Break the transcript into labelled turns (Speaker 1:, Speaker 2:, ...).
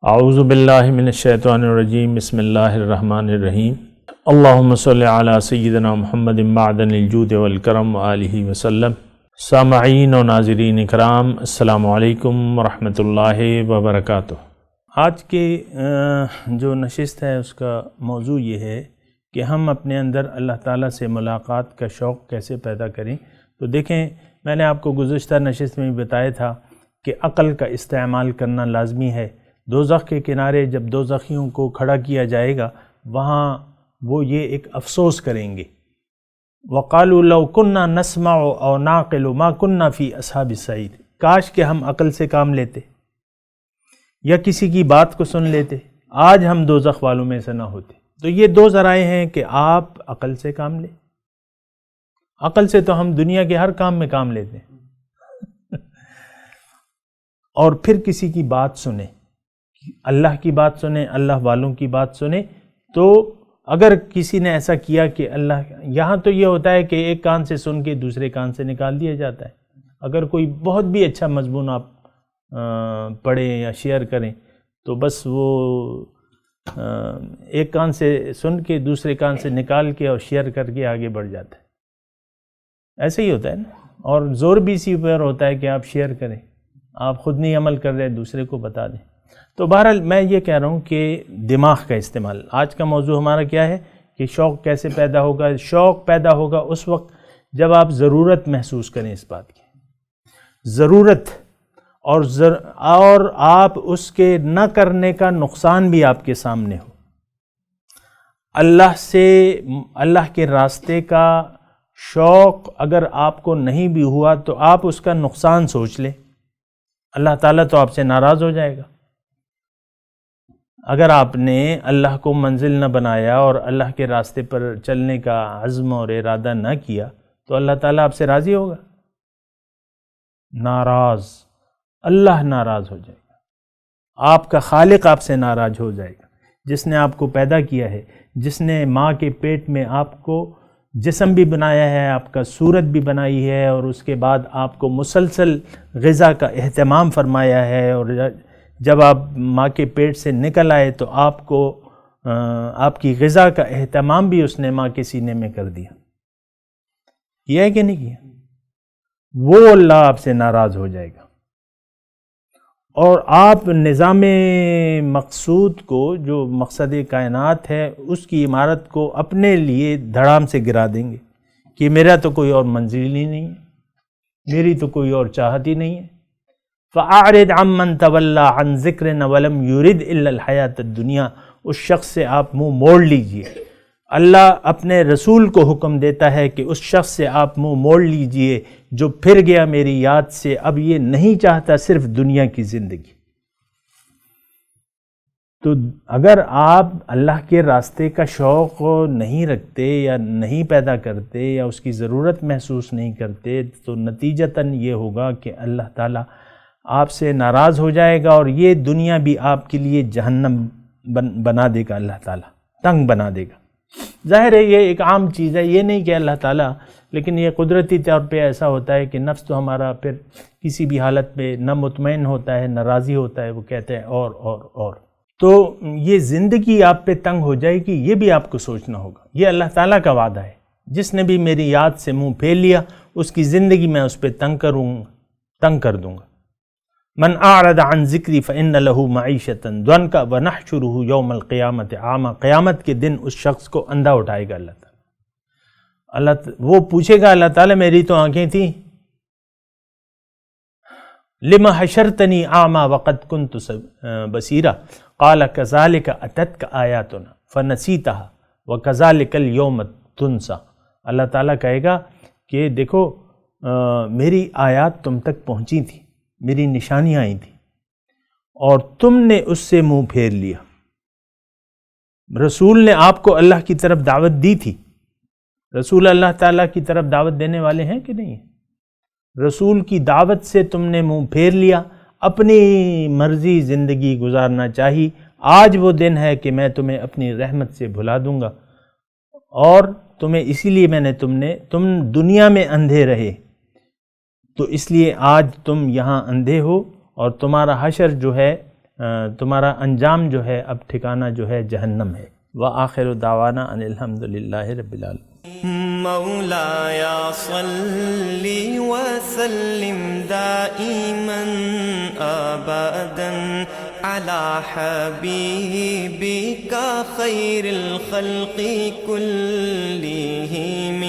Speaker 1: اعوذ باللہ من الشیطان الرجیم بسم اللہ الرحمن الرحیم اللہم صلی علی سیدنا محمد معدن الجود والکرم وآلہ وسلم۔ سامعین و ناظرین اکرام، السلام علیکم ورحمۃ اللہ وبرکاتہ۔ آج کی جو نشست ہے اس کا موضوع یہ ہے کہ ہم اپنے اندر اللہ تعالیٰ سے ملاقات کا شوق کیسے پیدا کریں۔ تو دیکھیں، میں نے آپ کو گزشتہ نشست میں بھی بتایا تھا کہ عقل کا استعمال کرنا لازمی ہے۔ دوزخ کے کنارے جب دوزخیوں کو کھڑا کیا جائے گا، وہاں وہ یہ ایک افسوس کریں گے، وَقَالُوا لَوْ كُنَّا نَسْمَعُ أَوْ نَعْقِلُ مَا كُنَّا فِي أَصْحَابِ السَّعِيرِ۔ کاش کہ ہم عقل سے کام لیتے یا کسی کی بات کو سن لیتے، آج ہم دوزخ والوں میں سے نہ ہوتے۔ تو یہ دو ذرائع ہیں کہ آپ عقل سے کام لیں۔ عقل سے تو ہم دنیا کے ہر کام میں کام لیتے ہیں، اور پھر کسی کی بات سنیں، اللہ کی بات سنیں، اللہ والوں کی بات سنیں۔ تو اگر کسی نے ایسا کیا کہ یہاں تو یہ ہوتا ہے کہ ایک کان سے سن کے دوسرے کان سے نکال دیا جاتا ہے۔ اگر کوئی بہت بھی اچھا مضمون آپ پڑھیں یا شیئر کریں تو بس وہ ایک کان سے سن کے دوسرے کان سے نکال کے اور شیئر کر کے آگے بڑھ جاتا ہے۔ ایسے ہی ہوتا ہے نا، اور زور بھی اسی پر ہوتا ہے کہ آپ شیئر کریں، آپ خود نہیں عمل کر رہے، دوسرے کو بتا دیں۔ تو بہرحال میں یہ کہہ رہا ہوں کہ دماغ کا استعمال، آج کا موضوع ہمارا کیا ہے کہ شوق کیسے پیدا ہوگا۔ شوق پیدا ہوگا اس وقت جب آپ ضرورت محسوس کریں اس بات کی، ضرورت، اور آپ اس کے نہ کرنے کا نقصان بھی آپ کے سامنے ہو۔ اللہ کے راستے کا شوق اگر آپ کو نہیں بھی ہوا تو آپ اس کا نقصان سوچ لیں، اللہ تعالیٰ تو آپ سے ناراض ہو جائے گا۔ اگر آپ نے اللہ کو منزل نہ بنایا اور اللہ کے راستے پر چلنے کا عزم اور ارادہ نہ کیا تو اللہ تعالیٰ آپ سے راضی ہوگا؟ ناراض، اللہ ناراض ہو جائے گا، آپ کا خالق آپ سے ناراض ہو جائے گا، جس نے آپ کو پیدا کیا ہے، جس نے ماں کے پیٹ میں آپ کو جسم بھی بنایا ہے، آپ کا صورت بھی بنائی ہے، اور اس کے بعد آپ کو مسلسل غذا کا اہتمام فرمایا ہے، اور جب آپ ماں کے پیٹ سے نکل آئے تو آپ کو آپ کی غذا کا اہتمام بھی اس نے ماں کے سینے میں کر دیا۔ کیا ہے کہ نہیں کیا؟ وہ اللہ آپ سے ناراض ہو جائے گا، اور آپ نظام مقصود کو، جو مقصد کائنات ہے، اس کی عمارت کو اپنے لیے دھڑام سے گرا دیں گے کہ میرا تو کوئی اور منزل ہی نہیں ہے، میری تو کوئی اور چاہت ہی نہیں ہے۔ فَأَعْرِضْ عَمَّنْ تَوَلَّى عَنْ ذِكْرِنَا وَلَمْ يُرِدْ إِلَّا الْحَيَاةَ الدُّنْيَا۔ اس شخص سے آپ منہ موڑ لیجئے۔ اللہ اپنے رسول کو حکم دیتا ہے کہ اس شخص سے آپ منہ موڑ لیجئے جو پھر گیا میری یاد سے، اب یہ نہیں چاہتا صرف دنیا کی زندگی۔ تو اگر آپ اللہ کے راستے کا شوق نہیں رکھتے یا نہیں پیدا کرتے یا اس کی ضرورت محسوس نہیں کرتے تو نتیجتاً یہ ہوگا کہ اللہ تعالیٰ آپ سے ناراض ہو جائے گا، اور یہ دنیا بھی آپ کے لیے جہنم بنا دے گا، اللہ تعالیٰ تنگ بنا دے گا۔ ظاہر ہے یہ ایک عام چیز ہے، یہ نہیں کہ اللہ تعالیٰ، لیکن یہ قدرتی طور پہ ایسا ہوتا ہے کہ نفس تو ہمارا پھر کسی بھی حالت میں نہ مطمئن ہوتا ہے نہ راضی ہوتا ہے، وہ کہتے ہیں اور تو یہ زندگی آپ پہ تنگ ہو جائے گی، یہ بھی آپ کو سوچنا ہوگا۔ یہ اللہ تعالیٰ کا وعدہ ہے، جس نے بھی میری یاد سے منہ پھیر لیا اس کی زندگی میں اس پہ تنگ کر دوں گا۔ من اعرض عن ذکری فإن له معیشۃ ضنکا ونحشرہ یوم القیامۃ اعمی۔ قیامت کے دن اس شخص کو اندھا اٹھائے گا اللہ تعالیٰ۔ وہ پوچھے گا اللہ تعالیٰ میری تو آنکھیں تھیں، لما حشرتنی اعمی وقد کنت بصیرا، قال کذالک اتتک آیاتنا فنسیتها وکذالک الیوم تنسی۔ اللہ تعالیٰ کہے گا کہ دیکھو میری آیات تم تک پہنچی تھی، میری نشانیاں آئی تھیں، اور تم نے اس سے منہ پھیر لیا۔ رسول نے آپ کو اللہ کی طرف دعوت دی تھی، رسول اللہ تعالیٰ کی طرف دعوت دینے والے ہیں کہ نہیں؟ رسول کی دعوت سے تم نے منہ پھیر لیا، اپنی مرضی زندگی گزارنا چاہی۔ آج وہ دن ہے کہ میں تمہیں اپنی رحمت سے بھلا دوں گا، اور تمہیں اسی لیے میں نے تم دنیا میں اندھے رہے تو اس لیے آج تم یہاں اندھے ہو، اور تمہارا حشر جو ہے تمہارا انجام جو ہے اب ٹھکانہ جو ہے جہنم ہے۔ وآخر دعوانا ان الحمد للہ رب العالمین۔
Speaker 2: مولاي صل وسلم دائما ابدا على حبيبك خير الخلق كلهم